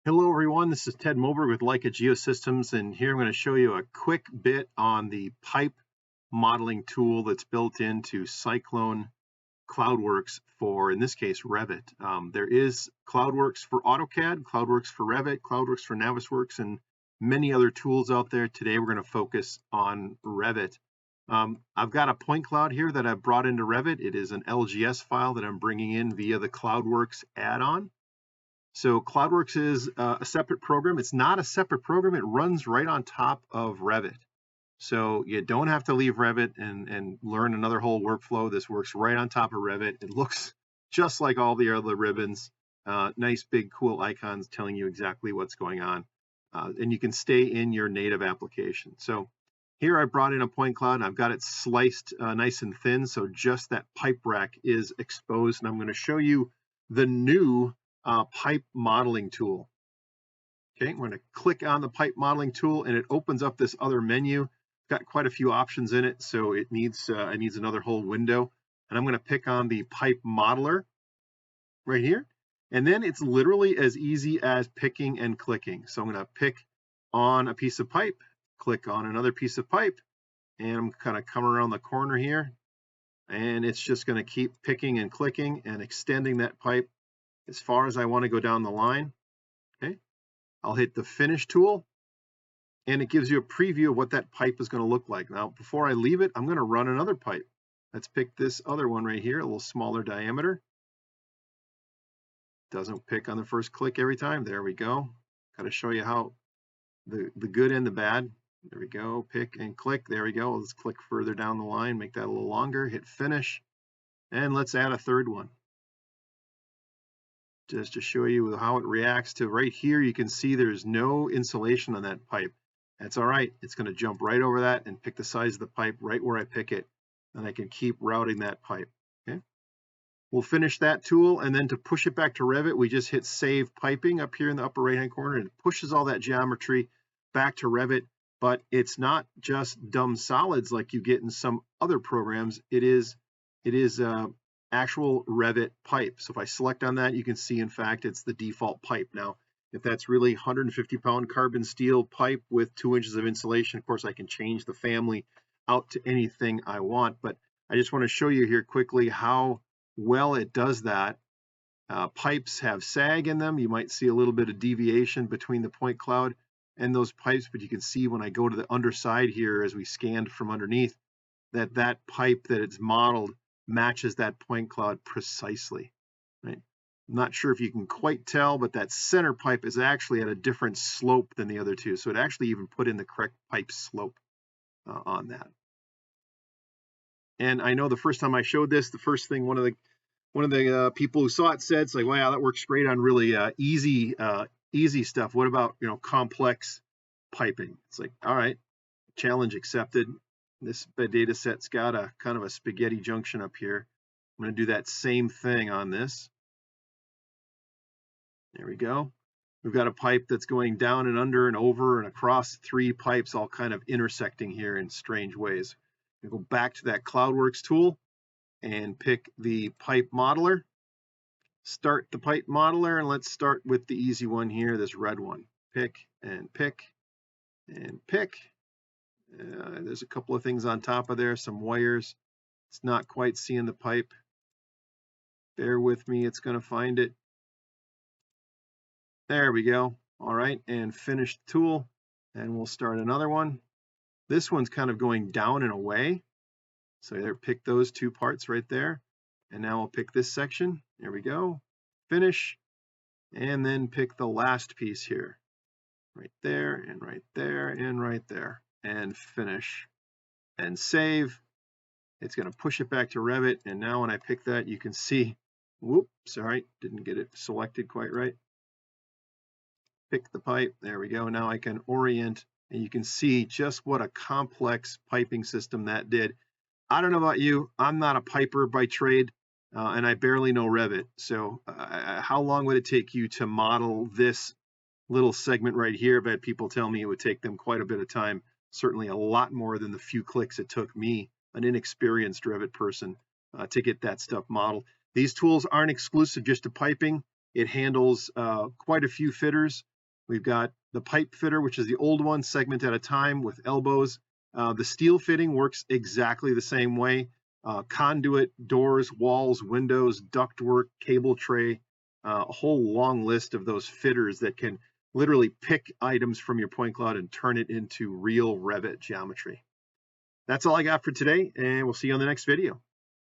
Hello everyone, this is Ted Moberg with Leica Geosystems, and here I'm going to show you a quick bit on the pipe modeling tool that's built into Cyclone ClourworX for, in this case, Revit. There is ClourworX for AutoCAD, ClourworX for Revit, ClourworX for Navisworks, and many other tools out there. Today we're going to focus on Revit. I've got a point cloud here that I've brought into Revit. It is an LGS file that I'm bringing in via the ClourworX add-on. So ClourworX is a separate program. It's not a separate program. It runs right on top of Revit. So you don't have to leave Revit and learn another whole workflow. This works right on top of Revit. It looks just like all the other ribbons. Nice, big, cool icons telling you exactly what's going on. And you can stay in your native application. So here I brought in a point cloud and I've got it sliced nice and thin. So just that pipe rack is exposed. And I'm going to show you the new pipe modeling tool. Okay, I'm going to click on the pipe modeling tool and it opens up this other menu. Got quite a few options in it, so it needs another whole window. And I'm going to pick on the pipe modeler right here. And then it's literally as easy as picking and clicking. So I'm going to pick on a piece of pipe, click on another piece of pipe, and I'm kind of coming around the corner here. And it's just going to keep picking and clicking and extending that pipe as far as I want to go down the line. Okay, I'll hit the finish tool and it gives you a preview of what that pipe is going to look like. Now, before I leave it, I'm going to run another pipe. Let's pick this other one right here, a little smaller diameter. Doesn't pick on the first click every time. There we go. Got to show you how the good and the bad. There we go. Pick and click. There we go. Let's click further down the line, make that a little longer, hit finish. And let's add a third one. Just to show you how it reacts to right here, you can see there's no insulation on that pipe. That's all right. It's going to jump right over that and pick the size of the pipe right where I pick it. And I can keep routing that pipe. Okay. We'll finish that tool. And then to push it back to Revit, we just hit Save Piping up here in the upper right-hand corner. And it pushes all that geometry back to Revit. But it's not just dumb solids like you get in some other programs. It is actual Revit pipe. So if I select on that, you can see, in fact, it's the default pipe. Now, if that's really 150-pound carbon steel pipe with 2 inches of insulation, of course, I can change the family out to anything I want. But I just want to show you here quickly how well it does that. Pipes have sag in them. You might see a little bit of deviation between the point cloud and those pipes, but you can see when I go to the underside here, as we scanned from underneath, that pipe that it's modeled matches that point cloud precisely. Right? I'm not sure if you can quite tell, but that center pipe is actually at a different slope than the other two. So it actually even put in the correct pipe slope on that. And I know the first time I showed this, the first thing one of the people who saw it said, it's like, wow, that works great on really easy stuff. What about complex piping? It's like, all right, challenge accepted. This data set's got a kind of a spaghetti junction up here. I'm going to do that same thing on this. There we go. We've got a pipe that's going down and under and over and across 3 pipes, all kind of intersecting here in strange ways. We go back to that ClourworX tool and pick the pipe modeler. Start the pipe modeler, and let's start with the easy one here, this red one. Pick and pick and pick. There's a couple of things on top of there, some wires. It's not quite seeing the pipe. Bear with me, it's going to find it. There we go. All right, and finish the tool, and we'll start another one. This one's kind of going down and away. So there, pick those 2 parts right there. And now I'll pick this section. There we go. Finish. And then pick the last piece here. Right there, and right there, and right there. And finish. And save. It's going to push it back to Revit. And now when I pick that, you can see, whoop, sorry, didn't get it selected quite right. Pick the pipe. There we go. Now I can orient, and you can see just what a complex piping system that did. I don't know about you. I'm not a piper by trade, and I barely know Revit. So how long would it take you to model this little segment right here? I've had people tell me it would take them quite a bit of time, certainly a lot more than the few clicks it took me, an inexperienced Revit person, to get that stuff modeled. These tools aren't exclusive just to piping. It handles quite a few fitters. We've got the pipe fitter, which is the old one, segment at a time with elbows. The steel fitting works exactly the same way. Conduit, doors, walls, windows, ductwork, cable tray, a whole long list of those fitters that can literally pick items from your point cloud and turn it into real Revit geometry. That's all I got for today, and we'll see you on the next video.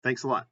Thanks a lot.